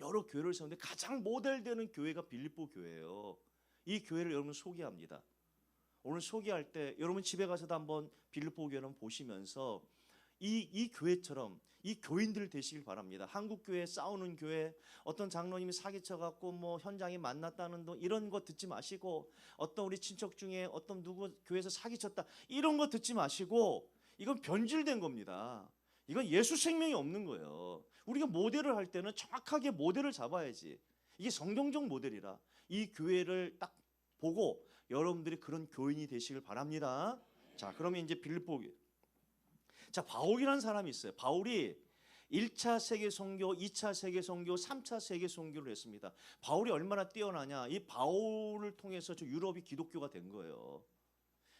여러 교회를 세우는데 가장 모델되는 교회가 빌립보 교회예요. 이 교회를 여러분 소개합니다. 오늘 소개할 때 여러분 집에 가서도 한번 빌립보 교회를 보시면서 이 교회처럼 이 교인들 되시길 바랍니다. 한국 교회 싸우는 교회, 어떤 장로님이 사기쳐 갖고 뭐 현장에 만났다는 둥 이런 거 듣지 마시고, 어떤 우리 친척 중에 어떤 누구 교회에서 사기쳤다 이런 거 듣지 마시고, 이건 변질된 겁니다. 이건 예수 생명이 없는 거예요. 우리가 모델을 할 때는 정확하게 모델을 잡아야지. 이게 성경적 모델이라 이 교회를 딱 보고 여러분들이 그런 교인이 되시길 바랍니다. 자, 그러면 이제 빌립보 교회. 자, 바울이라는 사람이 있어요. 바울이 1차 세계 선교, 2차 세계 선교, 3차 세계 선교를 했습니다. 바울이 얼마나 뛰어나냐? 이 바울을 통해서 저 유럽이 기독교가 된 거예요.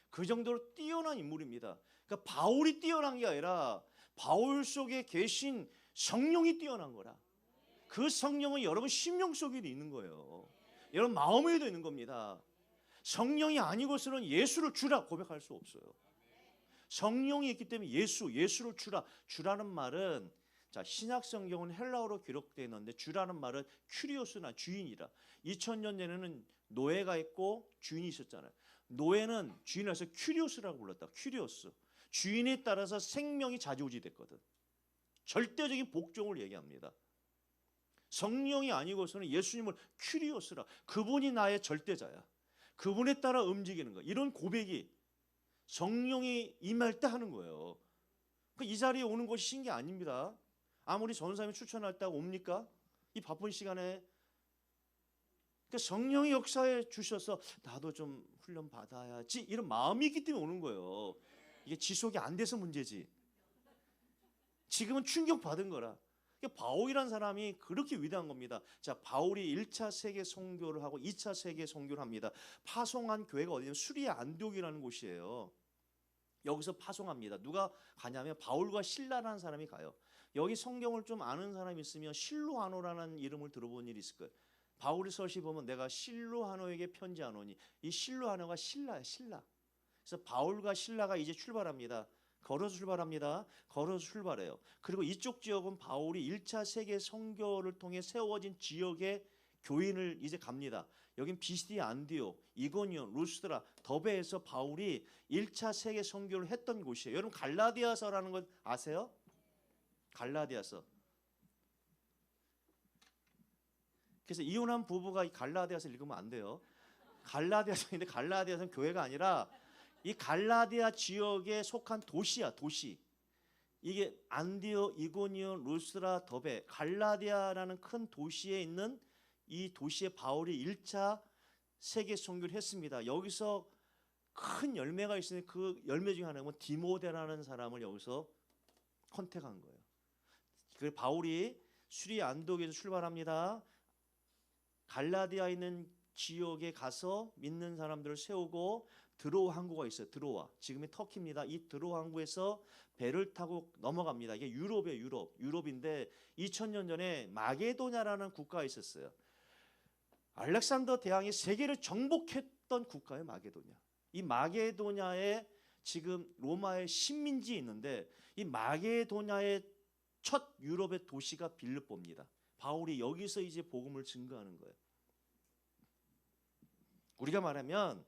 그 정도로 뛰어난 인물입니다. 그러니까 바울이 뛰어난 게 아니라 바울 속에 계신 성령이 뛰어난 거라. 그 성령은 여러분 심령 속에 있는 거예요. 여러분 마음에도 있는 겁니다. 성령이 아니고서는 예수를 주라 고백할 수 없어요. 성령이 있기 때문에 예수를 주라는 말은, 자, 신약 성경은 헬라어로 기록되어 있는데 주라는 말은 큐리오스나 주인이라. 2000년 전에는 노예가 있고 주인이 있었잖아요. 노예는 주인에서 큐리오스라고 불렀다. 큐리오스. 주인에 따라서 생명이 좌지우지됐거든. 절대적인 복종을 얘기합니다. 성령이 아니고서는 예수님을 큐리오스라. 그분이 나의 절대자야. 그분에 따라 움직이는 거. 이런 고백이 성령이 임할 때 하는 거예요. 이 자리에 오는 것이 신기 아닙니다. 아무리 전사님이 추천했다고 옵니까? 이 바쁜 시간에. 그러니까 성령의 역사에 주셔서 나도 좀 훈련 받아야지 이런 마음이 있기 때문에 오는 거예요. 이게 지속이 안 돼서 문제지. 지금은 충격받은 거라. 그러니까 바울이라는 사람이 그렇게 위대한 겁니다. 자, 바울이 1차 세계 선교를 하고 2차 세계 선교를 합니다. 파송한 교회가 어디냐면 수리아 안디옥이라는 곳이에요. 여기서 파송합니다. 누가 가냐면 바울과 실라라는 사람이 가요. 여기 성경을 좀 아는 사람이 있으면 실로아노라는 이름을 들어본 일이 있을 거예요. 바울의 서시 보면 내가 실로아노에게 편지하노니, 이 실로아노가 신라야, 신라. 그래서 바울과 신라가 이제 출발합니다. 걸어서 출발해요. 그리고 이쪽 지역은 바울이 1차 세계 선교를 통해 세워진 지역의 교인을 이제 갑니다. 여긴 비시디아 안디옥, 이고니온, 루스드라, 더베에서 바울이 1차 세계 선교를 했던 곳이에요. 여러분 갈라디아서라는 건 아세요? 갈라디아서. 그래서 이혼한 부부가 이 갈라디아서 읽으면 안 돼요. 갈라디아서인데 갈라디아서는 교회가 아니라 이 갈라디아 지역에 속한 도시야, 도시. 이게 안디옥, 이고니온, 루스드라, 더베, 갈라디아라는 큰 도시에 있는 이 도시에 바울이 1차 세계 선교를 했습니다. 여기서 큰 열매가 있으니 그 열매 중에 하나는 디모데라는 사람을 여기서 컨택한 거예요. 그 바울이 수리아 안디옥에서 출발합니다. 갈라디아에 있는 지역에 가서 믿는 사람들을 세우고 드로아 항구가 있어요. 드로아. 지금의 터키입니다. 이 드로아 항구에서 배를 타고 넘어갑니다. 이게 유럽이에요. 유럽인데 2000년 전에 마게도냐라는 국가가 있었어요. 알렉산더 대왕이 세계를 정복했던 국가예요. 마게도냐. 이 마게도냐에 지금 로마의 식민지에 있는데 이 마게도냐의 첫 유럽의 도시가 빌립보입니다. 바울이 여기서 이제 복음을 증거하는 거예요. 우리가 말하면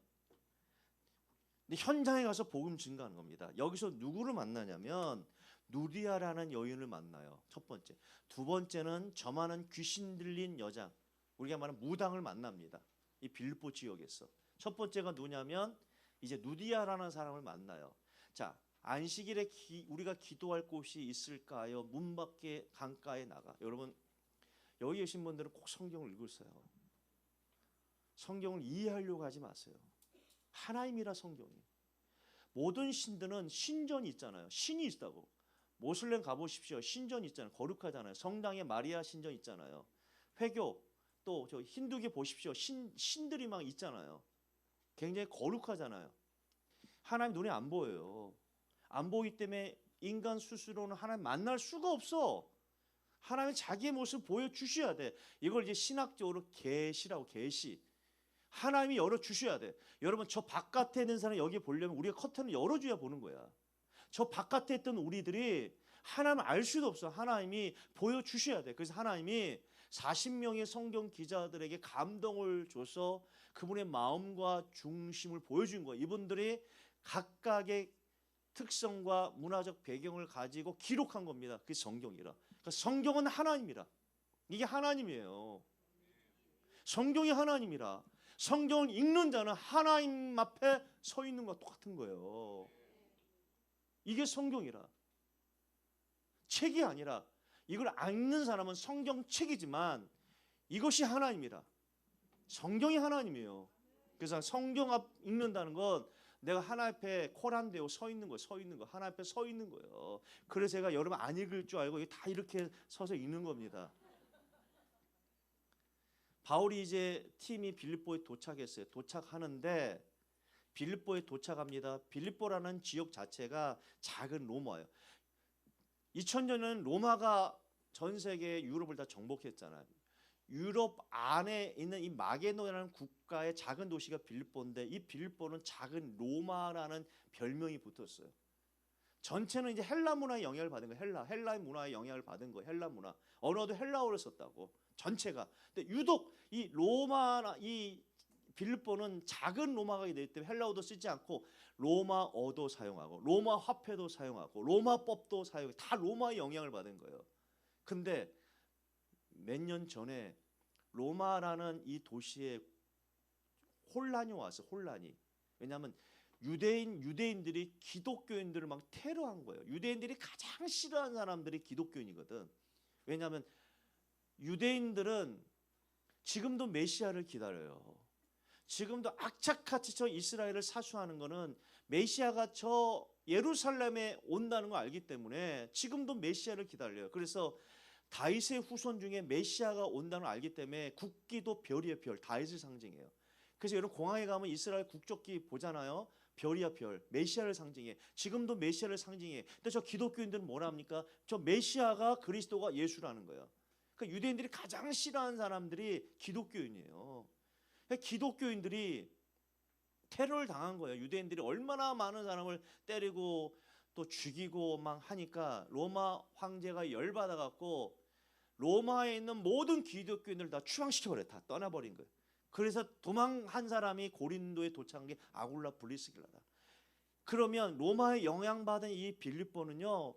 현장에 가서 복음 증거하는 겁니다. 여기서 누구를 만나냐면 누디아라는 여인을 만나요. 첫 번째. 두 번째는 저만한 귀신 들린 여자, 우리가 말하는 무당을 만납니다. 이 빌립보 지역에서. 첫 번째가 누구냐면 이제 누디아라는 사람을 만나요. 자, 안식일에 우리가 기도할 곳이 있을까요? 문 밖에 강가에 나가. 여러분 여기 계신 분들은 꼭 성경을 읽으세요. 성경을 이해하려고 하지 마세요. 하나님이라 성경이. 모든 신들은 신전이 있잖아요. 신이 있다고. 모슬렘 가보십시오. 신전이 있잖아요. 거룩하잖아요. 성당에 마리아 신전 있잖아요. 회교 또 저 힌두교 보십시오. 신들이 막 있잖아요. 굉장히 거룩하잖아요. 하나님 눈에 안 보여요. 안 보이기 때문에 인간 스스로는 하나님 만날 수가 없어. 하나님은 자기의 모습을 보여주셔야 돼. 이걸 이제 신학적으로 계시라고, 계시. 하나님이 열어주셔야 돼. 여러분 저 바깥에 있는 사람 여기 보려면 우리가 커튼을 열어줘야 보는 거야. 저 바깥에 있던 우리들이 하나님을 알 수도 없어. 하나님이 보여주셔야 돼. 그래서 하나님이 40명의 성경 기자들에게 감동을 줘서 그분의 마음과 중심을 보여준 거예요. 이분들이 각각의 특성과 문화적 배경을 가지고 기록한 겁니다. 그게 성경이라. 그러니까 성경은 하나님이라. 이게 하나님이에요. 성경이 하나님이라. 성경을 읽는 자는 하나님 앞에 서 있는 것과 똑같은 거예요. 이게 성경이라. 책이 아니라 이걸 읽는 사람은 성경책이지만 이것이 하나님이라. 성경이 하나님이에요. 그래서 성경 앞 읽는다는 건 내가 하나님 앞에 코란되어 서 있는 거예요. 서 있는 거. 하나님 앞에 서 있는 거예요. 그래서 제가 여러분 안 읽을 줄 알고 다 이렇게 서서 읽는 겁니다. 바울이 이제 팀이 빌립보에 도착했어요. 도착하는데 빌립보에 도착합니다. 빌립보라는 지역 자체가 작은 로마예요. 2000년에는 로마가 전 세계 유럽을 다 정복했잖아요. 유럽 안에 있는 이 마게도라는 국가의 작은 도시가 빌립보인데 이 빌립보는 작은 로마라는 별명이 붙었어요. 전체는 이제 헬라 문화의 영향을 받은 거예요. 헬라의 문화의 영향을 받은 거예요. 헬라 문화. 언어도 헬라어를 썼다고. 전체가. 근데 유독 이 로마나 이 빌립보는 작은 로마가 되기 때문에 헬라어도 쓰지 않고 로마어도 사용하고 로마 화폐도 사용하고 로마법도 사용하고 다 로마의 영향을 받은 거예요. 근데 몇 년 전에 로마라는 이 도시에 혼란이 왔어. 혼란이. 왜냐하면 유대인들이 기독교인들을 막 테러한 거예요. 유대인들이 가장 싫어하는 사람들이 기독교인이거든. 왜냐하면 유대인들은 지금도 메시아를 기다려요. 지금도 악착같이 저 이스라엘을 사수하는 거는 메시아가 저 예루살렘에 온다는 걸 알기 때문에 지금도 메시아를 기다려요. 그래서 다윗의 후손 중에 메시아가 온다는 걸 알기 때문에 국기도 별이에요. 별. 다윗을 상징해요. 그래서 여러분 공항에 가면 이스라엘 국적기 보잖아요. 별이야 별. 메시아를 상징해. 지금도 메시아를 상징해. 근데 저 기독교인들은 뭐라 합니까? 저 메시아가 그리스도가 예수라는 거예요. 그러니까 유대인들이 가장 싫어하는 사람들이 기독교인이에요. 그러니까 기독교인들이 테러를 당한 거예요. 유대인들이 얼마나 많은 사람을 때리고 또 죽이고 막 하니까 로마 황제가 열받아 갖고 로마에 있는 모든 기독교인들 다 추방시켜버려요. 다 떠나버린 거예요. 그래서 도망한 사람이 고린도에 도착한 게 아굴라 브리스길라다. 그러면 로마에 영향받은 이 빌립보는요.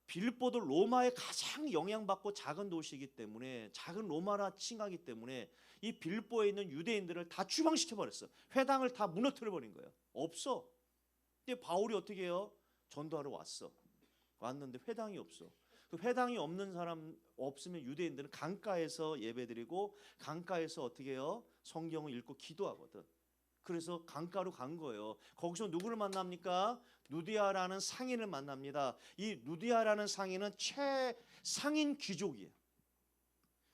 빌립보도 로마에 가장 영향받고 작은 도시이기 때문에 작은 로마라 칭하기 때문에 이 빌립보에 있는 유대인들을 다 추방시켜버렸어. 회당을 다 무너뜨려버린 거예요. 없어. 근데 바울이 어떻게 해요? 전도하러 왔는데 회당이 없어. 그 회당이 없는 사람 없으면 유대인들은 강가에서 예배드리고 강가에서 어떻게 해요? 성경을 읽고 기도하거든. 그래서 강가로 간 거예요. 거기서 누구를 만납니까? 누디아라는 상인을 만납니다. 이 누디아라는 상인은 최상인 귀족이에요.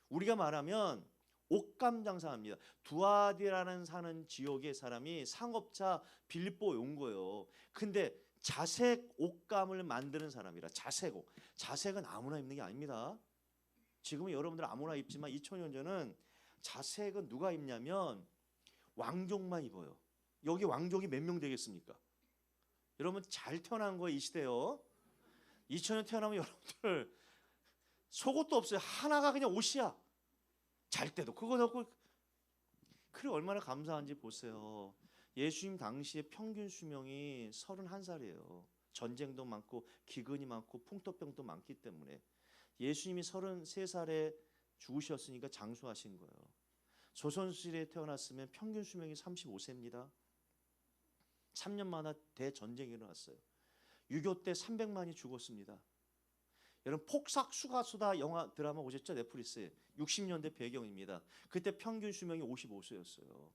우리가 말하면 옷감 장사합니다. 두아디라는 사는 지역의 사람이 상업자 빌립보에 온 거예요. 근데 자색 옷감을 만드는 사람이라. 자색옷. 자색은 아무나 입는 게 아닙니다. 지금은 여러분들 아무나 입지만 2000년 전은 자색은 누가 입냐면 왕족만 입어요. 여기 왕족이 몇 명 되겠습니까? 여러분 잘 태어난 거예요. 이 시대요. 2000년 태어나면 여러분들 속옷도 없어요. 하나가 그냥 옷이야. 잘 때도 그거 넣고. 그래 얼마나 감사한지 보세요. 예수님 당시에 평균 수명이 31살이에요. 전쟁도 많고 기근이 많고 풍토병도 많기 때문에 예수님이 33살에 죽으셨으니까 장수하신 거예요. 조선시대에 태어났으면 평균 수명이 35세입니다. 3년마다 대전쟁이 일어났어요. 6.25 때 300만이 죽었습니다. 여러분 폭삭 수가수다 영화 드라마 보셨죠? 넷플릭스에 60년대 배경입니다. 그때 평균 수명이 55세였어요.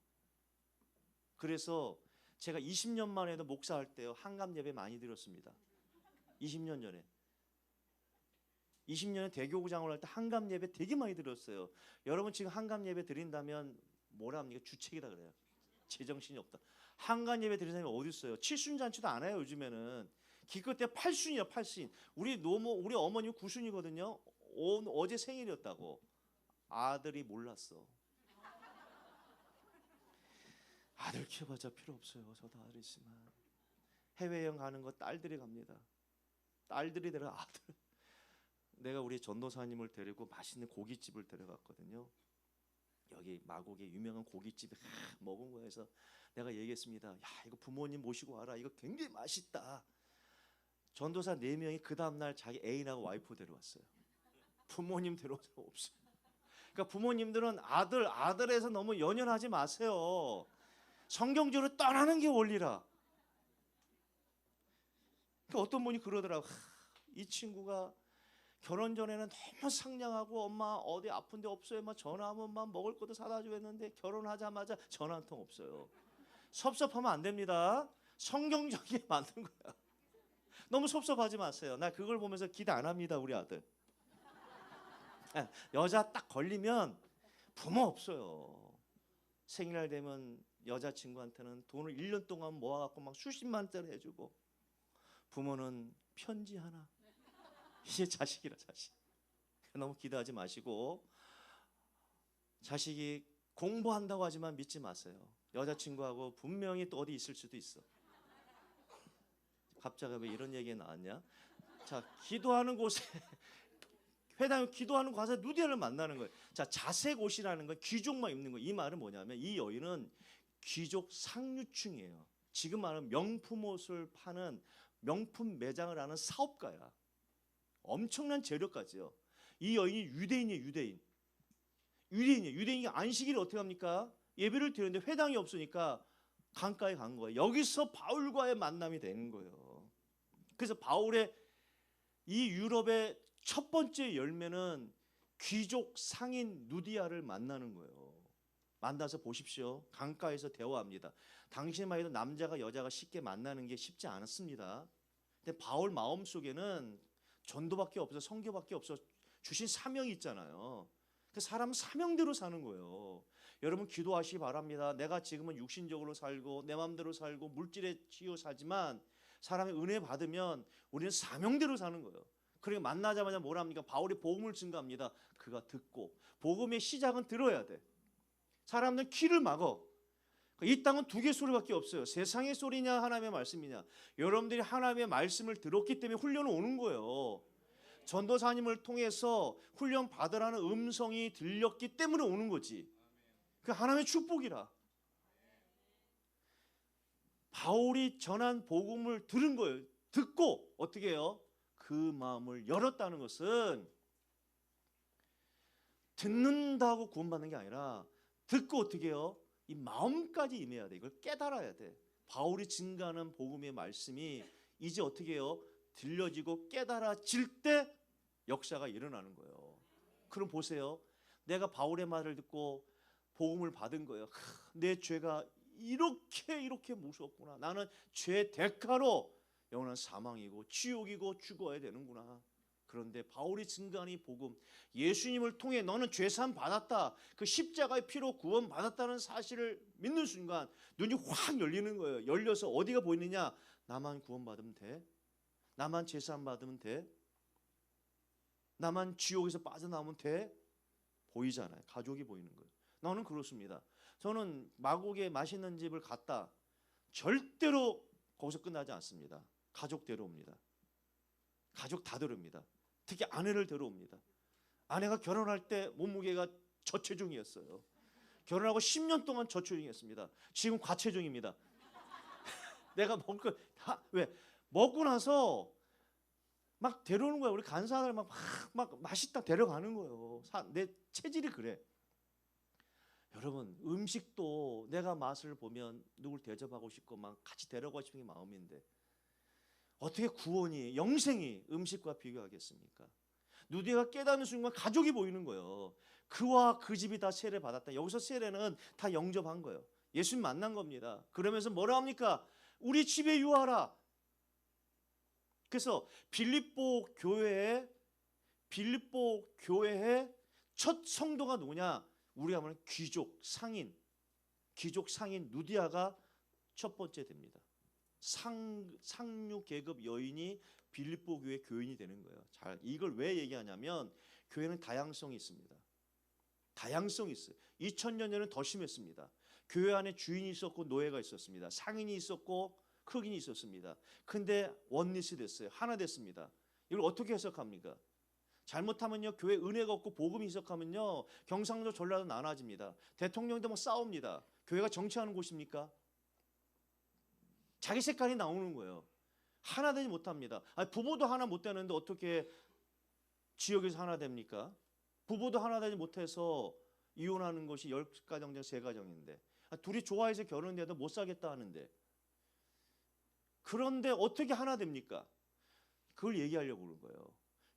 그래서 제가 20년 만에도 목사할 때요 한갑 예배 많이 드렸습니다. 20년 전에 20년에 대교구장을 할 때 한갑 예배 되게 많이 드렸어요. 여러분 지금 한갑 예배 드린다면 뭐라 합니까? 주책이다 그래요. 제정신이 없다. 한갑 예배 드리는 사람이 어디 있어요? 칠순잔치도 안 해요 요즘에는. 기껏 때 8순이야 8순. 우리 어머니 9순이거든요. 어제 생일이었다고. 아들이 몰랐어. 아들 키워봤자 필요 없어요. 저도 아들 있지만. 해외여행 가는 거 딸들이 갑니다. 딸들이 데려 아들. 내가 우리 전도사님을 데리고 맛있는 고깃집을 데려갔거든요. 여기 마곡에 유명한 고깃집에 먹은 거에서 내가 얘기했습니다. 야, 이거 부모님 모시고 와라. 이거 굉장히 맛있다. 전도사 4명이 그 다음날 자기 애인하고 와이프 데려왔어요. 부모님 데려온 사람 없어요. 그러니까 부모님들은 아들에서 너무 연연하지 마세요. 성경적으로 떠나는 게 원리라. 그러니까 어떤 분이 그러더라고. 이 친구가 결혼 전에는 너무 상냥하고 엄마 어디 아픈데 없어요? 막 전화하면 막 먹을 것도 사다 주고 했는데 결혼하자마자 전화 한 통 없어요. 섭섭하면 안 됩니다. 성경적이게 만든 거야. 너무 섭섭하지 마세요. 나 그걸 보면서 기대 안 합니다. 우리 아들. 여자 딱 걸리면 부모 없어요. 생일날 되면 여자친구한테는 돈을 1년 동안 모아갖고 막 수십만 원짜리 해주고, 부모는 편지 하나. 이제 자식이라 자식. 너무 기대하지 마시고, 자식이 공부한다고 하지만 믿지 마세요. 여자친구하고 분명히 또 어디 있을 수도 있어. 갑자기 왜 이런 얘기가 나왔냐? 자, 기도하는 곳에 회당에 기도하는 곳에 누디아를 만나는 거예요. 자, 자색 옷이라는 건 귀족만 입는 거예요. 이 말은 뭐냐면 이 여인은 귀족 상류층이에요. 지금 말하는 명품 옷을 파는 명품 매장을 하는 사업가야. 엄청난 재력가지요. 이 여인이 유대인이에요. 유대인이에요. 유대인이 안식일을 어떻게 합니까? 예배를 드리는데 회당이 없으니까 강가에 간 거예요. 여기서 바울과의 만남이 되는 거예요. 그래서 바울의 이 유럽의 첫 번째 열매는 귀족 상인 누디아를 만나는 거예요. 만나서 보십시오. 강가에서 대화합니다. 당시만 해도 남자가 여자가 쉽게 만나는 게 쉽지 않았습니다. 근데 바울 마음속에는 전도밖에 없어, 성교밖에 없어. 주신 사명이 있잖아요. 그 사람은 사명대로 사는 거예요. 여러분 기도하시기 바랍니다. 내가 지금은 육신적으로 살고 내 마음대로 살고 물질에 치여 사지만 사람의 은혜 받으면 우리는 사명대로 사는 거예요. 그러니까 만나자마자 뭐라 합니까? 바울이 복음을 증거합니다. 그가 듣고, 복음의 시작은 들어야 돼. 사람들은 귀를 막어. 이 땅은 두 개 소리밖에 없어요. 세상의 소리냐 하나님의 말씀이냐. 여러분들이 하나님의 말씀을 들었기 때문에 훈련은 오는 거예요. 전도사님을 통해서 훈련 받으라는 음성이 들렸기 때문에 오는 거지. 그 하나님의 축복이라. 바울이 전한 복음을 들은 거예요. 듣고 어떻게 해요? 그 마음을 열었다는 것은 듣는다고 구원받는 게 아니라 듣고 어떻게 해요? 이 마음까지 임해야 돼. 이걸 깨달아야 돼. 바울이 증가하는 복음의 말씀이 이제 어떻게 해요? 들려지고 깨달아질 때 역사가 일어나는 거예요. 그럼 보세요. 내가 바울의 말을 듣고 복음을 받은 거예요. 내 죄가 이렇게 무섭구나. 나는 죄 대가로 영원한 사망이고 지옥이고 죽어야 되는구나. 그런데 바울이 증거한 이 복음, 예수님을 통해 너는 죄사함 받았다, 그 십자가의 피로 구원 받았다는 사실을 믿는 순간 눈이 확 열리는 거예요. 열려서 어디가 보이느냐? 나만 구원 받으면 돼? 나만 죄사함 받으면 돼? 나만 지옥에서 빠져나오면 돼? 보이잖아요. 가족이 보이는 거예요. 나는 그렇습니다. 저는 마곡에 맛있는 집을 갔다 절대로 거기서 끝나지 않습니다. 가족 데려옵니다. 가족 다 데려옵니다. 특히 아내를 데려옵니다. 아내가 결혼할 때 몸무게가 저체중이었어요. 결혼하고 10년 동안 저체중이었습니다. 지금 과체중입니다. 내가 먹을 거 다 왜 먹고 나서 막 데려오는 거야. 우리 간사들 막 맛있다 데려가는 거예요. 내 체질이 그래. 여러분 음식도 내가 맛을 보면 누굴 대접하고 싶고 막 같이 데려가고 싶은 게 마음인데 어떻게 구원이 영생이 음식과 비교하겠습니까? 누디가 깨닫는 순간 가족이 보이는 거예요. 그와 그 집이 다 세례 받았다. 여기서 세례는 다 영접한 거예요. 예수님 만난 겁니다. 그러면서 뭐라 합니까? 우리 집에 유하라. 그래서 빌립보 교회의 첫 성도가 누구냐? 우리가 말하는 귀족 상인 누디아가 첫 번째 됩니다. 상류 계급 여인이 빌립보 교회 교인이 되는 거예요. 잘 이걸 왜 얘기하냐면 교회는 다양성이 있습니다. 다양성이 있어요. 2000년 전에는 더 심했습니다. 교회 안에 주인이 있었고 노예가 있었습니다. 상인이 있었고 흑인이 있었습니다. 근데 원리스 됐어요. 하나 됐습니다. 이걸 어떻게 해석합니까? 잘못하면요 교회 은혜가 없고 복음이 희석하면요 경상도 전라도 나눠집니다. 대통령도 막 싸웁니다. 교회가 정치하는 곳입니까? 자기 색깔이 나오는 거예요. 하나 되지 못합니다. 아니, 부부도 하나 못 되는데 어떻게 지역에서 하나 됩니까? 부부도 하나 되지 못해서 이혼하는 것이 10가정 중 3가정인데 둘이 좋아해서 결혼해도 못 살겠다 하는데 그런데 어떻게 하나 됩니까? 그걸 얘기하려고 그런 거예요.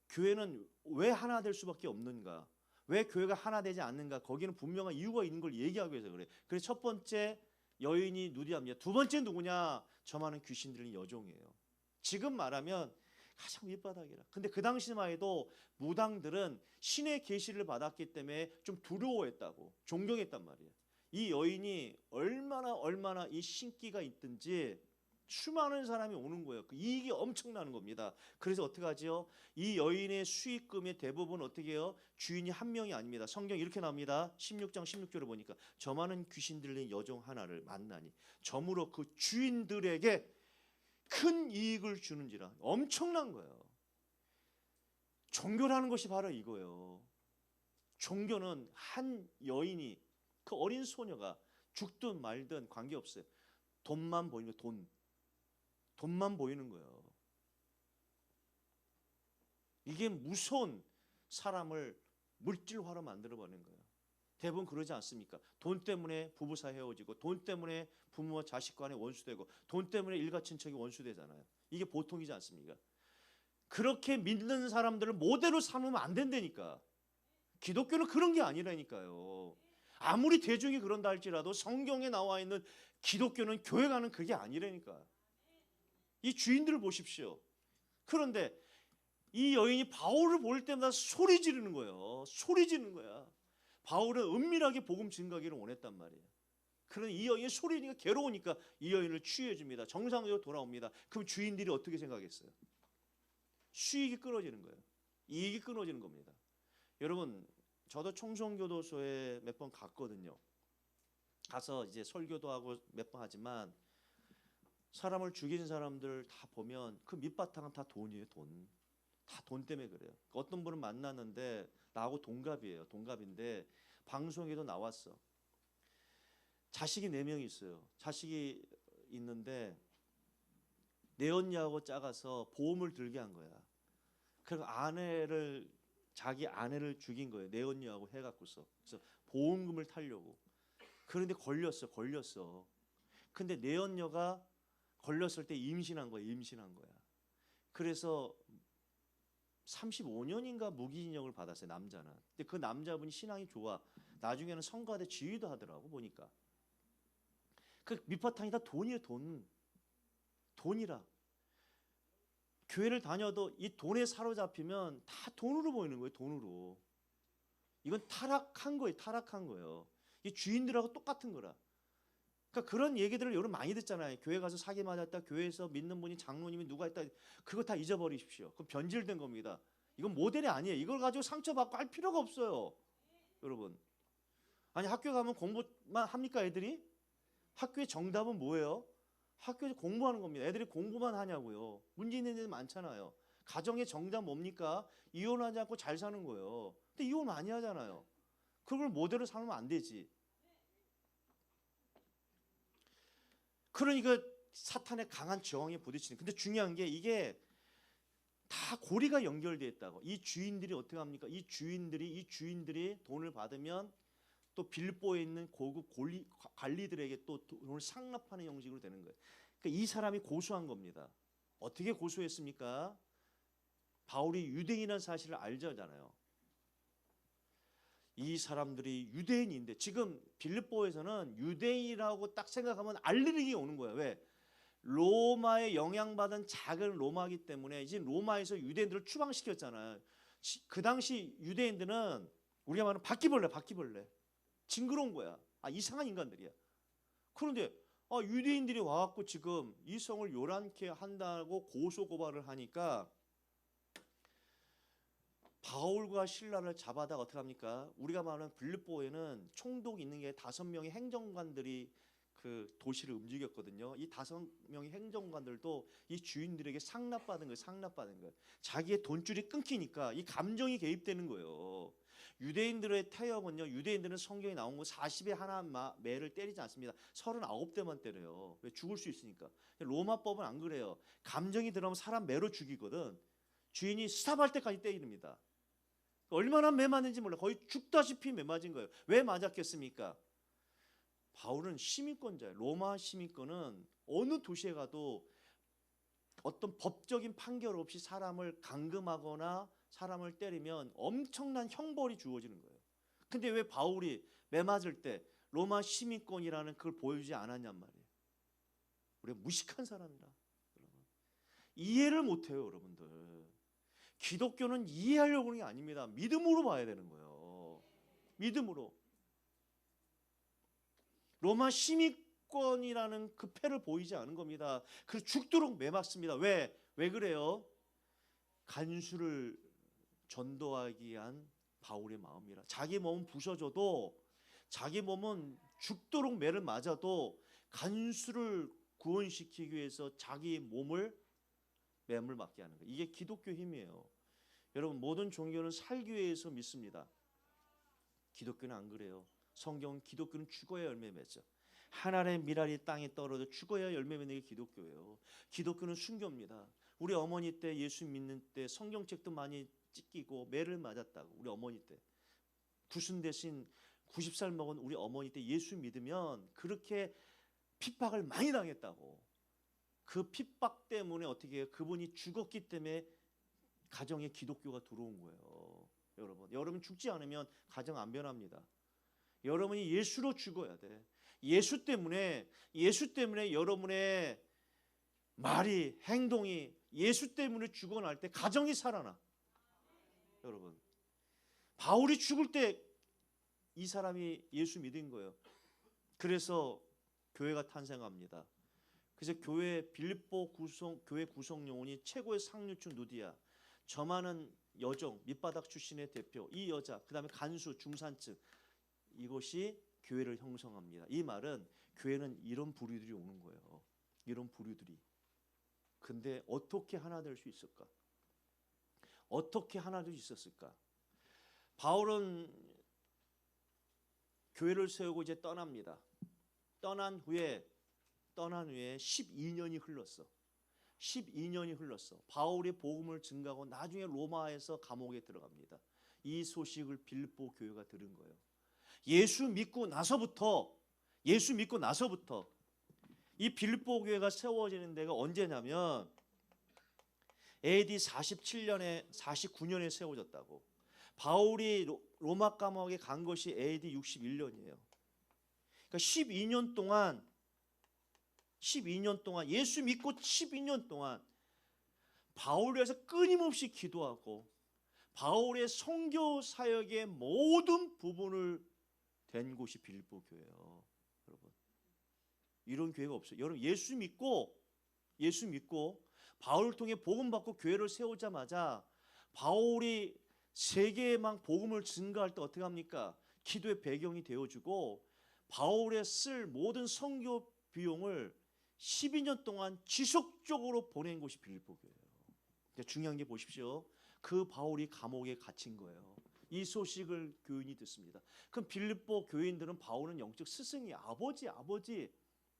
교회는 왜 하나 될 수밖에 없는가? 왜 교회가 하나 되지 않는가? 거기는 분명한 이유가 있는 걸 얘기하기 위해서 그래. 그래서 첫 번째 여인이 누디합니다. 두 번째 누구냐? 저 많은 귀신 들린 여종이에요. 지금 말하면 가장 밑바닥이라. 근데 그 당시만 해도 무당들은 신의 계시를 받았기 때문에 좀 두려워했다고 존경했단 말이에요. 이 여인이 얼마나 이 신기가 있든지 수많은 사람이 오는 거예요. 그 이익이 엄청나는 겁니다. 그래서 어떻게 하지요? 이 여인의 수익금의 대부분 어떻게 해요? 주인이 한 명이 아닙니다. 성경 이렇게 나옵니다. 16장 16절을 보니까 저 많은 귀신 들린 여종 하나를 만나니 저무로 그 주인들에게 큰 이익을 주는지라. 엄청난 거예요. 종교라는 것이 바로 이거예요. 종교는 한 여인이 그 어린 소녀가 죽든 말든 관계없어요. 돈만 보이는 거예요. 돈만 보이는 거예요. 이게 무서운 사람을 물질화로 만들어버리는 거예요. 대부분 그러지 않습니까? 돈 때문에 부부 사이 헤어지고 돈 때문에 부모와 자식 간에 원수되고 돈 때문에 일가 친척이 원수되잖아요. 이게 보통이지 않습니까? 그렇게 믿는 사람들을 모델로 삼으면 안 된다니까. 기독교는 그런 게 아니라니까요. 아무리 대중이 그런다 할지라도 성경에 나와 있는 기독교는 교회 가는 그게 아니라니까. 이 주인들을 보십시오. 그런데 이 여인이 바울을 볼 때마다 소리 지르는 거예요. 소리 지르는 거야. 바울은 은밀하게 복음 증거하기를 원했단 말이에요. 그런데 이 여인이 소리니까 괴로우니까 이 여인을 취해 줍니다. 정상적으로 돌아옵니다. 그럼 주인들이 어떻게 생각했어요? 수익이 끊어지는 거예요. 이익이 끊어지는 겁니다. 여러분, 저도 청송교도소에 몇 번 갔거든요. 가서 이제 설교도 하고 몇 번 하지만 사람을 죽인 사람들 다 보면 그 밑바탕은 다 돈이에요. 돈. 다 돈 때문에 그래요. 어떤 분을 만났는데 나하고 동갑이에요. 동갑인데 방송에도 나왔어. 자식이 4명이 있어요. 자식이 있는데 내언니하고 작아서 보험을 들게 한 거야. 그리고 자기 아내를 죽인 거예요. 내언니하고 해갖고서. 그래서 보험금을 타려고. 그런데 걸렸어. 근데 내언녀가 걸렸을 때 임신한 거야. 그래서 35년인가 무기징역을 받았어요. 남자는. 근데 그 남자분이 신앙이 좋아. 나중에는 성가대 지휘도 하더라고 보니까. 그 밑바탕이 다 돈이에요. 돈이라. 교회를 다녀도 이 돈에 사로잡히면 다 돈으로 보이는 거예요. 돈으로. 이건 타락한 거예요. 이 주인들하고 똑같은 거라. 그러니까 그런 얘기들을 여러분 많이 듣잖아요. 교회 가서 사기 맞았다. 교회에서 믿는 분이 장로님이 누가 있다. 그거 다 잊어버리십시오. 그건 변질된 겁니다. 이건 모델이 아니에요. 이걸 가지고 상처받고 할 필요가 없어요. 여러분. 아니 학교 가면 공부만 합니까 애들이? 학교의 정답은 뭐예요? 학교에서 공부하는 겁니다. 애들이 공부만 하냐고요. 문제 있는 애들 많잖아요. 가정의 정답 뭡니까? 이혼하지 않고 잘 사는 거예요. 근데 이혼 많이 하잖아요. 그걸 모델로 삼으면 안 되지. 그러니까 사탄의 강한 저항에 부딪히는. 근데 중요한 게 이게 다 고리가 연결되어 있다고. 이 주인들이 어떻게 합니까? 이 주인들이 돈을 받으면 또 빌보에 있는 고급 관리들에게 또 돈을 상납하는 형식으로 되는 거예요. 그러니까 이 사람이 고소한 겁니다. 어떻게 고소했습니까? 바울이 유대인이라는 사실을 알잖아요. 이 사람들이 유대인인데 지금 빌립보에서는 유대인이라고 딱 생각하면 알레르기가 오는 거예요. 왜? 로마에 영향받은 작은 로마이기 때문에 이제 로마에서 유대인들을 추방시켰잖아요. 그 당시 유대인들은 우리가 말하는 바퀴벌레. 징그러운 거야. 이상한 인간들이야. 그런데 유대인들이 와갖고 지금 이 성을 요란케 한다고 고소고발을 하니까 바울과 실라를 잡아다가 어떻게 합니까? 우리가 말하는 빌립보에는 총독이 있는 게 5명의 행정관들이 그 도시를 움직였거든요. 이 5명의 행정관들도 이 주인들에게 상납받은 거예요. 상납받은 거예요. 자기의 돈줄이 끊기니까 이 감정이 개입되는 거예요. 유대인들의 타협은요. 유대인들은 성경에 나온 거 40에 하나 매를 때리지 않습니다. 39대만 때려요. 왜? 죽을 수 있으니까. 로마법은 안 그래요. 감정이 들어가면 사람 매로 죽이거든. 주인이 스탑할 때까지 때립니다. 얼마나 매 맞는지 몰라. 거의 죽다시피 매 맞은 거예요. 왜 맞았겠습니까? 바울은 시민권자예요. 로마 시민권은 어느 도시에 가도 어떤 법적인 판결 없이 사람을 감금하거나 사람을 때리면 엄청난 형벌이 주어지는 거예요. 근데 왜 바울이 매 맞을 때 로마 시민권이라는 그걸 보여주지 않았냔 말이에요. 우리가 무식한 사람이라. 여러분. 이해를 못해요, 여러분들. 기독교는 이해하려고 하는 게 아닙니다. 믿음으로 봐야 되는 거예요. 믿음으로. 로마 시민권이라는 그 패를 보이지 않은 겁니다. 그래서 죽도록 매맞습니다. 왜? 왜 그래요? 간수를 전도하기 위한 바울의 마음이라. 자기 몸은 부서져도 자기 몸은 죽도록 매를 맞아도 간수를 구원시키기 위해서 자기 몸을 매물 맞게 하는 거예요. 이게 기독교 힘이에요. 여러분 모든 종교는 살기 위해서 믿습니다. 기독교는 안 그래요. 성경은 기독교는 죽어야 열매 맺죠. 하나의 미랄이 땅에 떨어져 죽어야 열매 맺는 게 기독교예요. 기독교는 순교입니다. 우리 어머니 때 예수 믿는 때 성경책도 많이 찢기고 매를 맞았다고. 우리 어머니 때 구순 대신 90살 먹은 우리 어머니 때 예수 믿으면 그렇게 핍박을 많이 당했다고. 그 핍박 때문에 어떻게 해요? 그분이 죽었기 때문에 가정에 기독교가 들어온 거예요. 여러분 죽지 않으면 가정 안 변합니다. 여러분이 예수로 죽어야 돼. 예수 때문에 여러분의 말이, 행동이 예수 때문에 죽어날 때 가정이 살아나. 여러분 바울이 죽을 때 이 사람이 예수 믿은 거예요. 그래서 교회가 탄생합니다. 그래서 빌립보 교회 구성 요원이 최고의 상류층 누디아, 저만한 여종 밑바닥 출신의 대표, 이 여자, 그 다음에 간수 중산층, 이것이 교회를 형성합니다. 이 말은 교회는 이런 부류들이 오는 거예요. 이런 부류들이. 근데 어떻게 하나 될 수 있을까? 어떻게 하나 될 수 있었을까? 바울은 교회를 세우고 이제 떠납니다. 떠난 후에 12년이 흘렀어. 12년이 흘렀어. 바울이 복음을 증가하고 나중에 로마에서 감옥에 들어갑니다. 이 소식을 빌립보 교회가 들은 거예요. 예수 믿고 나서부터 이 빌립보 교회가 세워지는 데가 언제냐면 AD 49년에 세워졌다고. 바울이 로마 감옥에 간 것이 AD 61년이에요. 그러니까 12년 동안 예수 믿고 12년 동안 바울을 위해서 끊임없이 기도하고 바울의 선교 사역의 모든 부분을 된 곳이 빌립보 교회예요. 여러분 이런 교회가 없어요. 여러분 예수 믿고 바울을 통해 복음 받고 교회를 세우자마자 바울이 세계에만 복음을 증가할 때 어떻게 합니까? 기도의 배경이 되어주고 바울의 쓸 모든 선교 비용을 12년 동안 지속적으로 보낸 곳이 빌립보 교회예요. 중요한 게 보십시오. 그 바울이 감옥에 갇힌 거예요. 이 소식을 교인이 듣습니다. 그럼 빌립보 교인들은 바울은 영적 스승이 아버지.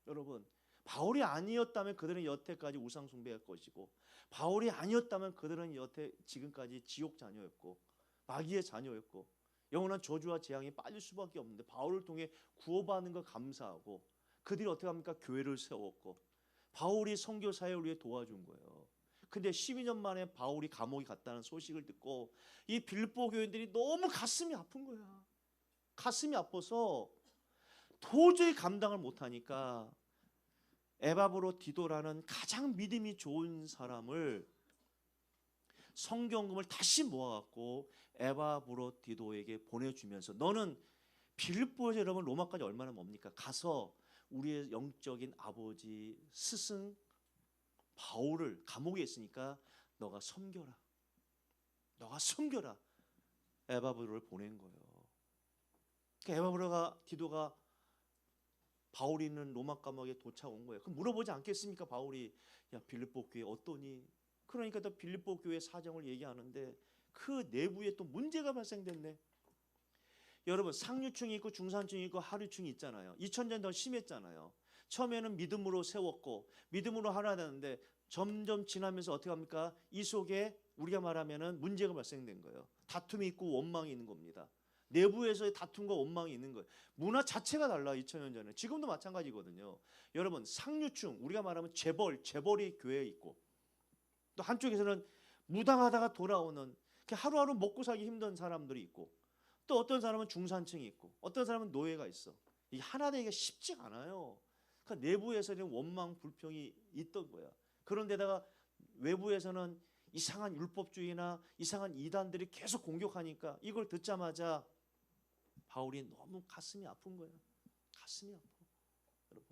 여러분 바울이 아니었다면 그들은 여태까지 우상 숭배할 것이고 바울이 아니었다면 그들은 여태 지금까지 지옥 자녀였고 마귀의 자녀였고 영원한 저주와 재앙에 빠질 수밖에 없는데 바울을 통해 구원받는 거 감사하고 그들이 어떻게 합니까? 교회를 세웠고 바울이 선교 사역을 위해 도와준 거예요. 근데 12년 만에 바울이 감옥에 갔다는 소식을 듣고 이 빌립보 교인들이 너무 가슴이 아픈 거야. 가슴이 아파서 도저히 감당을 못하니까 에바브로디도라는 가장 믿음이 좋은 사람을 성경금을 다시 모아갖고 에바브로디도에게 보내주면서 너는 빌립보에서 여러분 로마까지 얼마나 멉니까? 가서 우리의 영적인 아버지 스승 바울을 감옥에 있으니까 너가 섬겨라. 에바브로를 보낸 거예요. 그러니까 디도가 바울이 있는 로마 감옥에 도착 온 거예요. 그럼 물어보지 않겠습니까? 바울이 야 빌립보 교회 어떠니? 그러니까 또 빌립보 교회 사정을 얘기하는데 그 내부에 또 문제가 발생됐네. 여러분 상류층이 있고 중산층이 있고 하류층이 있잖아요. 2000년 더 심했잖아요. 처음에는 믿음으로 세웠고 믿음으로 하나 되는데 점점 지나면서 어떻게 합니까? 이 속에 우리가 말하면은 문제가 발생된 거예요. 다툼이 있고 원망이 있는 겁니다. 내부에서의 다툼과 원망이 있는 거예요. 문화 자체가 달라 2000년 전에. 지금도 마찬가지거든요. 여러분 상류층 우리가 말하면 재벌이 교회에 있고 또 한쪽에서는 무당하다가 돌아오는 하루하루 먹고 살기 힘든 사람들이 있고 또 어떤 사람은 중산층이 있고 어떤 사람은 노예가 있어. 이게 하나 되기가 쉽지가 않아요. 그러니까 내부에서는 원망 불평이 있던 거야. 그런데다가 외부에서는 이상한 율법주의나 이상한 이단들이 계속 공격하니까 이걸 듣자마자 바울이 너무 가슴이 아픈 거예요. 가슴이 아파. 여러분.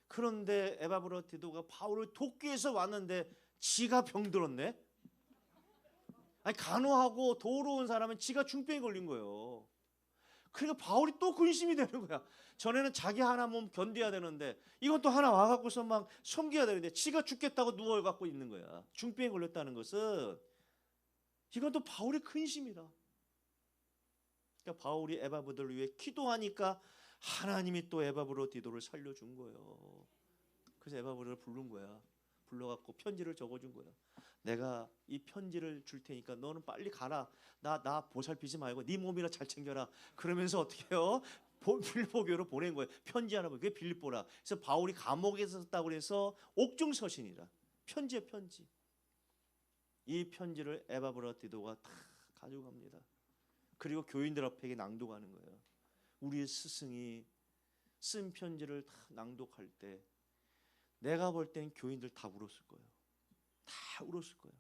그런데 에바브로디도가 바울을 돕기 위해서 왔는데 지가 병들었네. 아니 간호하고 도우러 온 사람은 지가 중병이 걸린 거예요. 그러니까 바울이 또 근심이 되는 거야. 전에는 자기 하나 몸 견뎌야 되는데 이건 또 하나 와갖고서 막 섬겨야 되는데 지가 죽겠다고 누워갖고 있는 거야. 중병에 걸렸다는 것은 이건 또 바울의 근심이다. 그러니까 바울이 에바브들을 위해 기도하니까 하나님이 또 에바브로디도를 살려준 거예요. 그래서 에바브를 부른 거야. 불러갖고 편지를 적어준 거야. 내가 이 편지를 줄 테니까 너는 빨리 가라. 나 보살피지 말고 네 몸이나 잘 챙겨라. 그러면서 어떻게 해요? 빌립보 교회로 보낸 거예요. 편지 하나 보내. 그게 빌립보라. 그래서 바울이 감옥에 있었다고 해서 옥중서신이라. 편지에 편지. 이 편지를 에바브로디도가 다 가져갑니다. 그리고 교인들 앞에 낭독하는 거예요. 우리의 스승이 쓴 편지를 다 낭독할 때 내가 볼 땐 교인들 다 울었을 거예요. 다 울었을 거예요.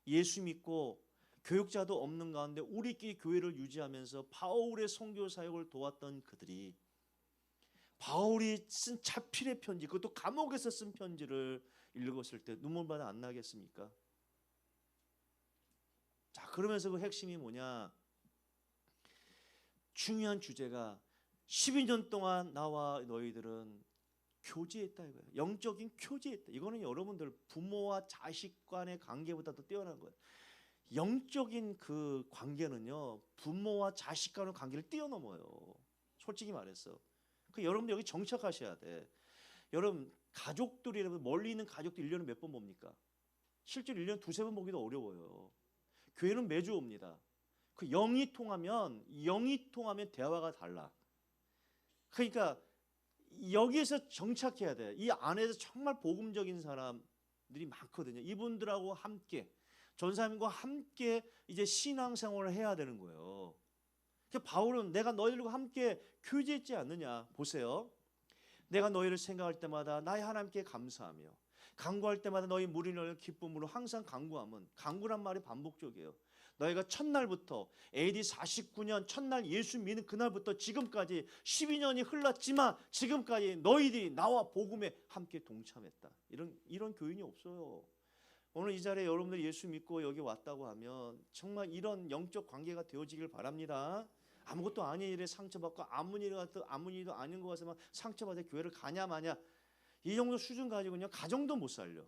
예수 믿고 교육자도 없는 가운데 우리끼리 교회를 유지하면서 바울의 선교 사역을 도왔던 그들이 바울이 쓴 자필의 편지, 그것도 감옥에서 쓴 편지를 읽었을 때 눈물바다 안 나겠습니까? 자, 그러면서 그 핵심이 뭐냐? 중요한 주제가 12년 동안 나와 너희들은 교제했다 이거예요. 영적인 교제했다. 이거는 여러분들 부모와 자식 간의 관계보다도 뛰어난 거예요. 영적인 그 관계는요, 부모와 자식 간의 관계를 뛰어넘어요. 솔직히 말해서. 그 여러분들 여기 정착하셔야 돼. 여러분 가족들이라면 멀리 있는 가족들 1년에 몇 번 봅니까? 실제로 1년에 두세 번 보기도 어려워요. 교회는 매주 옵니다. 그 영이 통하면 대화가 달라. 그러니까 여기에서 정착해야 돼. 이 안에서 정말 복음적인 사람들이 많거든요. 이분들하고 함께 전사님과 함께 이제 신앙생활을 해야 되는 거예요. 그러니까 바울은 내가 너희들과 함께 교제했지 않느냐. 보세요. 내가 너희를 생각할 때마다 나의 하나님께 감사하며 간구할 때마다 너희 무리를 기쁨으로 항상 간구함은, 간구란 말이 반복적이에요. 너희가 첫날부터 AD 49년 첫날 예수 믿는 그날부터 지금까지 12년이 흘렀지만 지금까지 너희들이 나와 복음에 함께 동참했다. 이런 교인이 없어요. 오늘 이 자리에 여러분들이 예수 믿고 여기 왔다고 하면 정말 이런 영적 관계가 되어지길 바랍니다. 아무것도 아닌 일에 상처받고 아무 일도 아닌 것 같으면 상처받아 교회를 가냐 마냐, 이 정도 수준 가지고는 가정도 못 살려.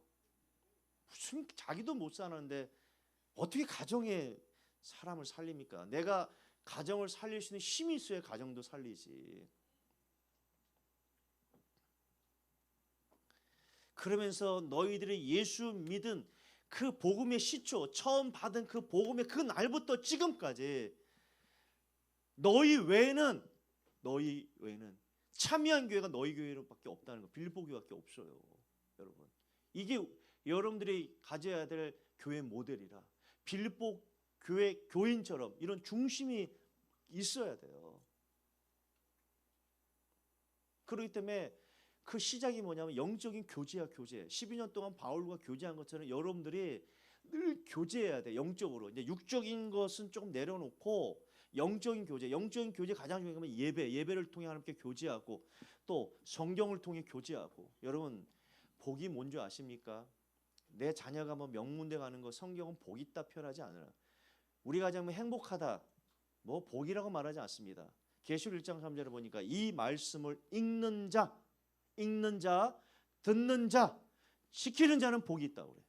무슨 자기도 못 사는데 어떻게 가정에 사람을 살립니까? 내가 가정을 살릴 수 있는 힘이 있어야 가정도 살리지. 그러면서 너희들이 예수 믿은 그 복음의 시초, 처음 받은 그 복음의 그 날부터 지금까지 너희 외에는 참여한 교회가 너희 교회밖에 없다는 거. 빌립보 교회밖에 없어요. 여러분, 이게 여러분들이 가져야 될 교회 모델이라. 빌립보 교회 교인처럼 이런 중심이 있어야 돼요. 그렇기 때문에 그 시작이 뭐냐면 영적인 교제야, 교제. 12년 동안 바울과 교제한 것처럼 여러분들이 늘 교제해야 돼. 영적으로. 이제 육적인 것은 조금 내려놓고 영적인 교제 가장 중요한 건 예배를 통해 하나님께 교제하고 또 성경을 통해 교제하고. 여러분 복이 뭔지 아십니까? 내 자녀가 뭐 명문대 가는 거 성경은 복 있다 표현하지 않아요. 우리 가정은 행복하다, 뭐 복이라고 말하지 않습니다. 계시록 1장 3절에 보니까 이 말씀을 읽는 자, 듣는 자, 지키는 자는 복이 있다고 그래요.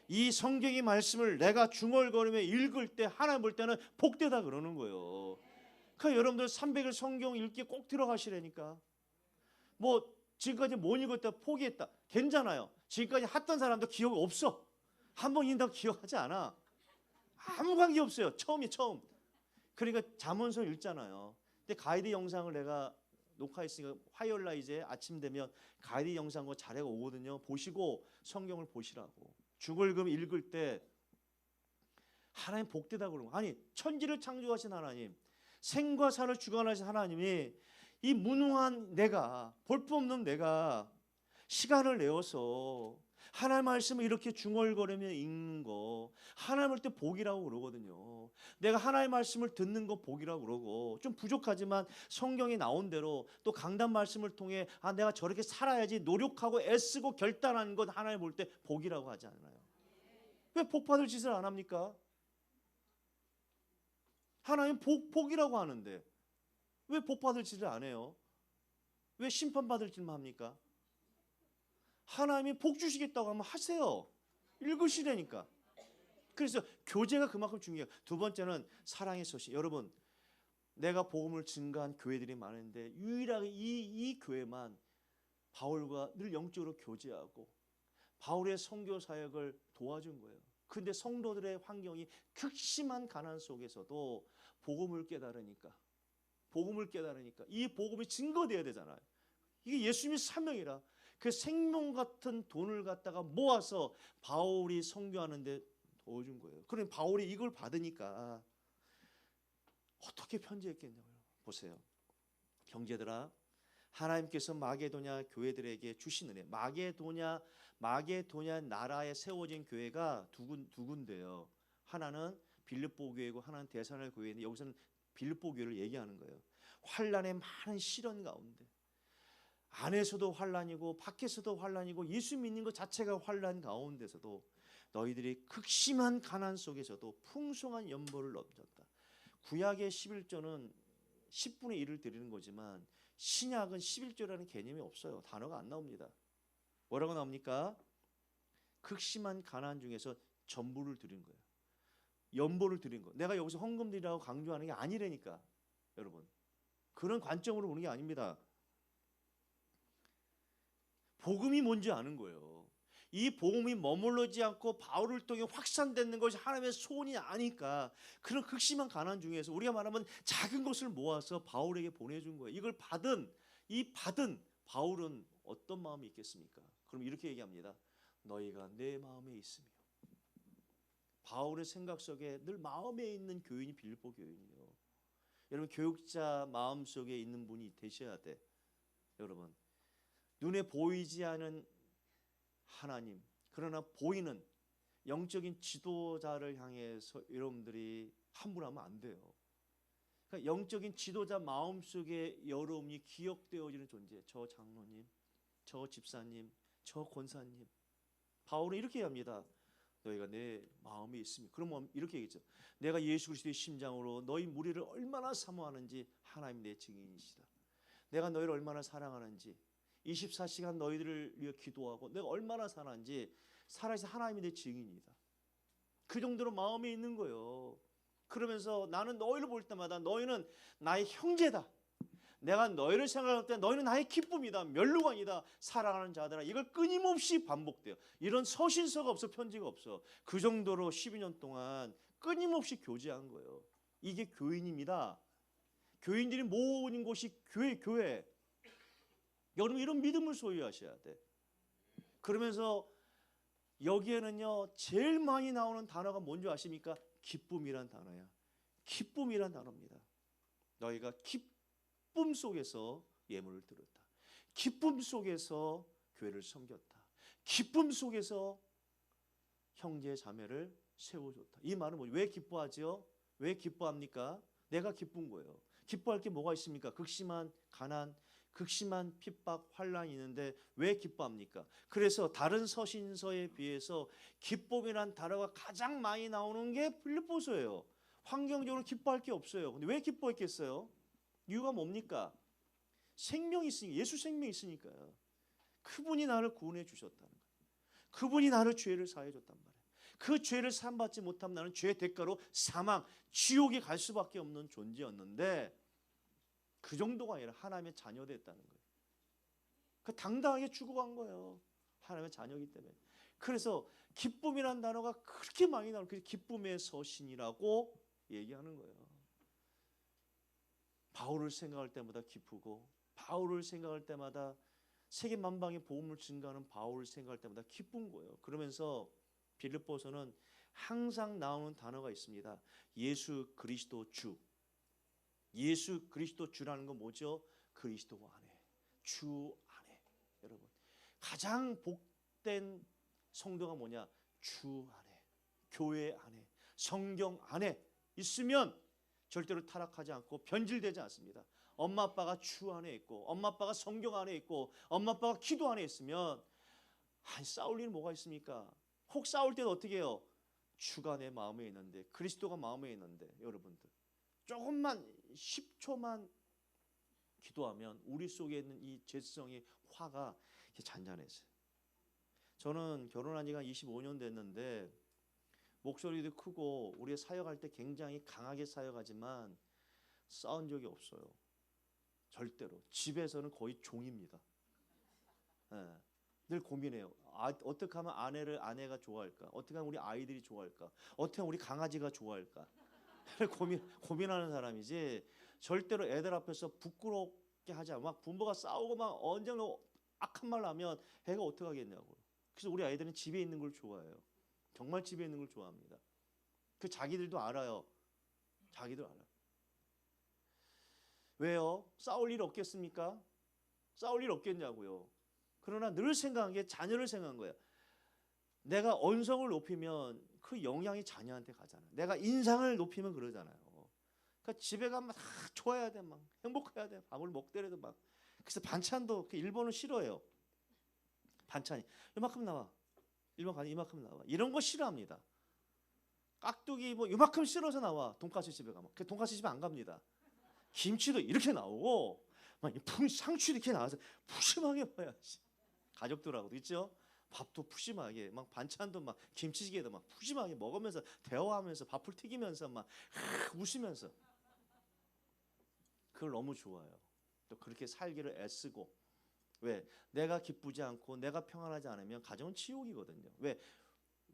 이 성경의 말씀을 내가 중얼거리며 읽을 때 하나님 볼 때는 복되다 그러는 거예요. 그러니까 여러분들 300일 성경 읽기 꼭 들어가시라니까. 뭐 지금까지 못 읽었다 포기했다 괜찮아요. 지금까지 했던 사람도 기억이 없어. 한 번 읽는다고 기억하지 않아. 아무 관계 없어요. 처음이 처음. 그러니까 잠언서 읽잖아요. 근데 가이드 영상을 내가 녹화했으니까 화요일 날 이제 아침 되면 가이드 영상과 자료가 오거든요. 보시고 성경을 보시라고. 중얼금 읽을 때 하나님 복되다 그러고, 아니 천지를 창조하신 하나님, 생과 사를 주관하신 하나님이 이 무능한 내가, 볼품없는 내가 시간을 내어서 하나님 말씀을 이렇게 중얼거리며 읽는 거 하나님 볼 때 복이라고 그러거든요. 내가 하나님 말씀을 듣는 거 복이라고 그러고, 좀 부족하지만 성경에 나온 대로 또 강단 말씀을 통해 내가 저렇게 살아야지 노력하고 애쓰고 결단한 것 하나님 볼 때 복이라고 하지 않아요. 왜 복 받을 짓을 안 합니까? 하나님 복이라고 하는데 왜 복 받을 짓을 안 해요? 왜 심판 받을 짓만 합니까? 하나님이 복 주시겠다고 하면 하세요. 읽으시라니까. 그래서 교제가 그만큼 중요해요. 두 번째는 사랑의 소식. 여러분, 내가 복음을 증거한 교회들이 많은데 유일하게 이 교회만 바울과 늘 영적으로 교제하고 바울의 선교 사역을 도와준 거예요. 근데 성도들의 환경이 극심한 가난 속에서도 복음을 깨달으니까 이 복음이 증거되어야 되잖아요. 이게 예수님의 사명이라. 그 생명 같은 돈을 갖다가 모아서 바울이 선교하는데 도와준 거예요. 그럼 바울이 이걸 받으니까 어떻게 편지했겠냐고요. 보세요. 형제들아, 하나님께서 마게도냐 교회들에게 주신 은혜. 마게도냐 나라에 세워진 교회가 두 군데요. 하나는 빌립보 교회고 하나는 데살로니가 교회인데 여기서는 빌립보 교회를 얘기하는 거예요. 환난의 많은 시련 가운데, 안에서도 환난이고 밖에서도 환난이고 예수 믿는 것 자체가 환난 가운데서도 너희들이 극심한 가난 속에서도 풍성한 연보를 넘겼다. 구약의 11조는 10분의 1을 드리는 거지만 신약은 11조라는 개념이 없어요. 단어가 안 나옵니다. 뭐라고 나옵니까? 극심한 가난 중에서 전부를 드린 거예요. 연보를 드린 거. 내가 여기서 헌금 드리라고 강조하는 게 아니라니까. 여러분, 그런 관점으로 보는 게 아닙니다. 복음이 뭔지 아는 거예요. 이 복음이 머물러지 않고 바울을 통해 확산되는 것이 하나님의 소원이 아니까 그런 극심한 가난 중에서 우리가 말하면 작은 것을 모아서 바울에게 보내준 거예요. 이걸 받은 바울은 어떤 마음이 있겠습니까? 그럼 이렇게 얘기합니다. 너희가 내 마음에 있으며. 바울의 생각 속에 늘 마음에 있는 교인이 빌립보 교인이에요. 여러분, 교육자 마음속에 있는 분이 되셔야 돼. 여러분, 눈에 보이지 않은 하나님, 그러나 보이는 영적인 지도자를 향해서 여러분들이 함부로하면 안 돼요. 그러니까 영적인 지도자 마음속에 여러분이 기억되어지는 존재. 저 장로님, 저 집사님, 저 권사님. 바울은 이렇게 합니다. 너희가 내 마음에 있으며. 그러면 이렇게 얘기했죠. 내가 예수 그리스도의 심장으로 너희 무리를 얼마나 사모하는지 하나님 내 증인이시다. 내가 너희를 얼마나 사랑하는지 24시간 너희들을 위해 기도하고 내가 얼마나 사랑하는지 살아계신 하나님이 내 증인이다. 그 정도로 마음에 있는 거예요. 그러면서 나는 너희를 볼 때마다 너희는 나의 형제다. 내가 너희를 생각할 때 너희는 나의 기쁨이다. 멸류관이다. 사랑하는 자들아. 이걸 끊임없이 반복돼요. 이런 서신서가 없어, 편지가 없어. 그 정도로 12년 동안 끊임없이 교제한 거예요. 이게 교인입니다. 교인들이 모이는 곳이 교회. 여러분, 이런 믿음을 소유하셔야 돼. 그러면서 여기에는요 제일 많이 나오는 단어가 뭔지 아십니까? 기쁨이란 단어야. 기쁨이란 단어입니다. 너희가 기쁨 속에서 예물을 드렸다. 기쁨 속에서 교회를 섬겼다. 기쁨 속에서 형제 자매를 세워줬다. 이 말은 뭐죠? 왜 기뻐하죠? 왜 기뻐합니까? 내가 기쁜 거예요. 기뻐할 게 뭐가 있습니까? 극심한 가난, 극심한 핍박, 환란이 있는데 왜 기뻐합니까? 그래서 다른 서신서에 비해서 기쁨이란 단어가 가장 많이 나오는 게 빌립보서예요. 환경적으로 기뻐할 게 없어요. 근데 왜 기뻐했겠어요? 이유가 뭡니까? 생명이 있으니까, 예수 생명이 있으니까요. 그분이 나를 구원해 주셨다는 거예요. 그분이 나를 죄를 사해 줬단 말이에요. 그 죄를 사함받지 못하면 나는 죄의 대가로 사망, 지옥에 갈 수밖에 없는 존재였는데 그 정도가 아니라 하나님의 자녀 됐다는 거예요. 그 당당하게 죽어간 거예요. 하나님의 자녀이기 때문에. 그래서 기쁨이라는 단어가 그렇게 많이 나오는 그 기쁨의 서신이라고 얘기하는 거예요. 바울을 생각할 때마다 기쁘고, 바울을 생각할 때마다 세계 만방의 복음을 증가하는 바울을 생각할 때마다 기쁜 거예요. 그러면서 빌립보서는 항상 나오는 단어가 있습니다. 예수 그리스도 주. 예수 그리스도 주라는 건 뭐죠? 그리스도 안에, 주 안에. 여러분, 가장 복된 성도가 뭐냐? 주 안에, 교회 안에, 성경 안에 있으면 절대로 타락하지 않고 변질되지 않습니다. 엄마 아빠가 주 안에 있고, 엄마 아빠가 성경 안에 있고, 엄마 아빠가 기도 안에 있으면 싸울 일은 뭐가 있습니까? 혹 싸울 때도 어떻게 해요? 주가 내 마음에 있는데, 그리스도가 마음에 있는데, 여러분들 조금만 10초만 기도하면 우리 속에 있는 이 죄성의 화가 잔잔해져요. 저는 결혼한 지가 25년 됐는데 목소리도 크고 우리 사역할 때 굉장히 강하게 사역하지만 싸운 적이 없어요. 절대로. 집에서는 거의 종입니다. 네. 늘 고민해요. 어떻게 하면 아내가 좋아할까? 어떻게 하면 우리 아이들이 좋아할까? 어떻게 하면 우리 강아지가 좋아할까? 고민하는 사람이지 절대로 애들 앞에서 부끄럽게 하지 않아. 막 부모가 싸우고 막 언제나 악한 말 하면 애가 어떻게 하겠냐고. 그래서 우리 아이들은 집에 있는 걸 좋아해요. 정말 집에 있는 걸 좋아합니다. 그 자기들도 알아요. 자기도 알아요. 왜요? 싸울 일 없겠습니까? 싸울 일 없겠냐고요. 그러나 늘 생각한 게 자녀를 생각한 거예요. 내가 언성을 높이면 그 영향이 자녀한테 가잖아요. 내가 인상을 높이면 그러잖아요. 그러니까 집에 가면 다 좋아야 돼, 막 행복해야 돼. 밥을 먹더라도 막. 그래서 반찬도 일본은 싫어해요. 반찬이 이만큼 나와, 이만큼 나와. 이런 거 싫어합니다. 깍두기 뭐 이만큼 싫어서 나와. 돈가스 집에 가면 그 돈가스 집에 안 갑니다. 김치도 이렇게 나오고 막 상추 이렇게 나와서 푸짐하게 먹어야지. 가족들하고도 있죠. 밥도 푸짐하게, 막 반찬도 막 김치찌개도 막 푸짐하게 먹으면서 대화하면서 밥을 튀기면서 막 웃으면서 그걸 너무 좋아요. 또 그렇게 살기를 애쓰고. 왜? 내가 기쁘지 않고 내가 평안하지 않으면 가정은 지옥이거든요. 왜?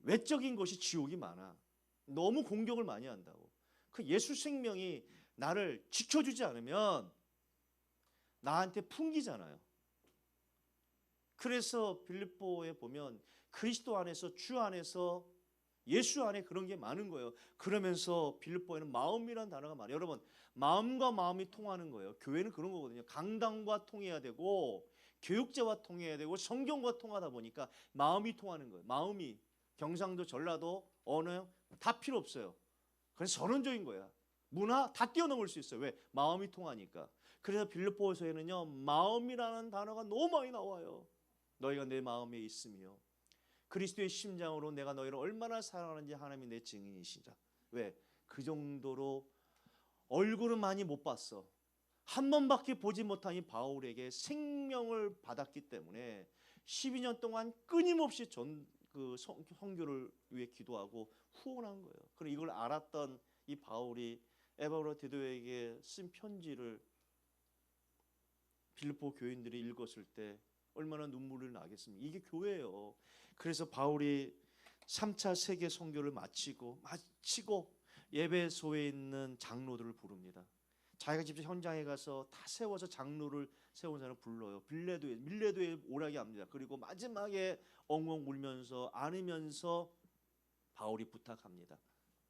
외적인 것이 지옥이 많아. 너무 공격을 많이 한다고. 그 예수 생명이 나를 지켜주지 않으면 나한테 풍기잖아요. 그래서 빌립보에 보면 그리스도 안에서, 주 안에서, 예수 안에 그런 게 많은 거예요. 그러면서 빌립보에는 마음이라는 단어가 많아요. 여러분, 마음과 마음이 통하는 거예요. 교회는 그런 거거든요. 강단과 통해야 되고 교육자와 통해야 되고 성경과 통하다 보니까 마음이 통하는 거예요. 마음이 경상도, 전라도, 언어 다 필요 없어요. 그래서 전원적인 거야. 문화 다 뛰어넘을 수 있어요. 왜? 마음이 통하니까. 그래서 빌립보서에는요, 마음이라는 단어가 너무 많이 나와요. 너희가 내 마음에 있으며 그리스도의 심장으로 내가 너희를 얼마나 사랑하는지 하나님이 내 증인이시라. 왜? 그 정도로 얼굴은 많이 못 봤어. 한 번밖에 보지 못한 이 바울에게 생명을 받았기 때문에 12년 동안 끊임없이 선교를 위해 기도하고 후원한 거예요. 그리고 이걸 알았던 이 바울이 에바브로 디도에게 쓴 편지를 빌립보 교인들이 읽었을 때 얼마나 눈물을 나겠습니까? 이게 교회예요. 그래서 바울이 3차 세계 선교를 마치고 예배소에 있는 장로들을 부릅니다. 자기가 직접 현장에 가서 다 세워서 장로를 세운 사람을 불러요. 밀레도에 오라게 합니다. 그리고 마지막에 엉엉 울면서 안으면서 바울이 부탁합니다.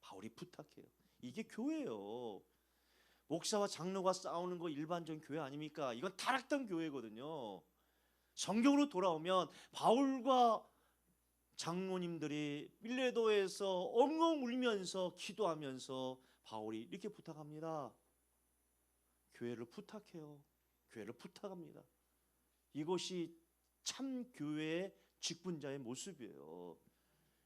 바울이 부탁해요. 이게 교회예요. 목사와 장로가 싸우는 거 일반적인 교회 아닙니까? 이건 타락된 교회거든요. 성경으로 돌아오면 바울과 장로님들이 밀레도에서 엉엉 울면서 기도하면서 바울이 이렇게 부탁합니다. 교회를 부탁해요. 교회를 부탁합니다. 이것이 참 교회의 직분자의 모습이에요.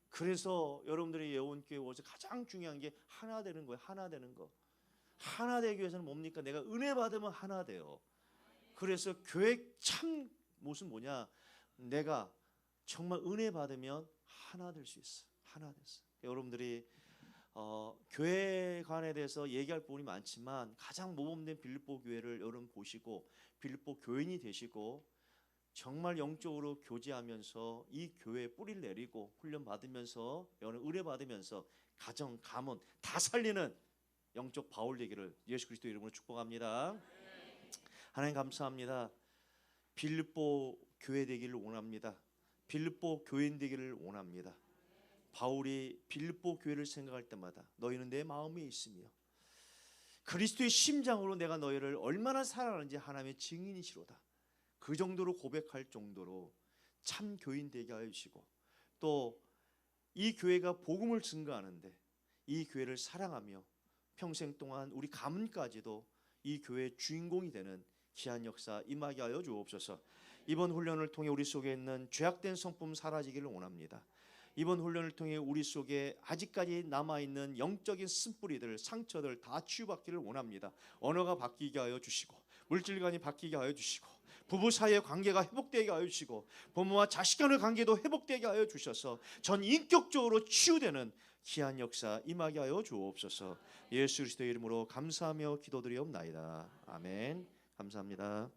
그래서 여러분들이 예원교회 오셔서 가장 중요한 게 하나 되는 거예요. 하나 되는 거. 하나 되기 위해서는 뭡니까? 내가 은혜 받으면 하나 돼요. 그래서 교회 참 모습 뭐냐? 내가 정말 은혜 받으면 하나 될 수 있어. 하나 됐어. 여러분들이 교회관에 대해서 얘기할 부분이 많지만 가장 모범된 빌립보 교회를 여러분 보시고 빌립보 교인이 되시고 정말 영적으로 교제하면서 이 교회에 뿌리를 내리고 훈련 받으면서 여러분 의뢰 받으면서 가정, 가문 다 살리는 영적 바울 되기를 예수 그리스도 이름으로 축복합니다. 하나님 감사합니다. 빌립보 교회 되기를 원합니다. 빌립보 교인 되기를 원합니다. 바울이 빌립보 교회를 생각할 때마다 너희는 내 마음에 있으며 그리스도의 심장으로 내가 너희를 얼마나 사랑하는지 하나님의 증인이시로다. 그 정도로 고백할 정도로 참 교인 되게 하여 주시고 또 이 교회가 복음을 증거하는데 이 교회를 사랑하며 평생 동안 우리 가문까지도 이 교회의 주인공이 되는 귀한 역사 임하게 하여 주옵소서. 이번 훈련을 통해 우리 속에 있는 죄악된 성품 사라지기를 원합니다. 이번 훈련을 통해 우리 속에 아직까지 남아있는 영적인 쓴뿌리들, 상처들 다 치유받기를 원합니다. 언어가 바뀌게 하여 주시고 물질관이 바뀌게 하여 주시고 부부 사이의 관계가 회복되게 하여 주시고 부모와 자식 간의 관계도 회복되게 하여 주셔서 전 인격적으로 치유되는 귀한 역사 임하게 하여 주옵소서. 예수 그리스도의 이름으로 감사하며 기도드리옵나이다. 아멘. 감사합니다.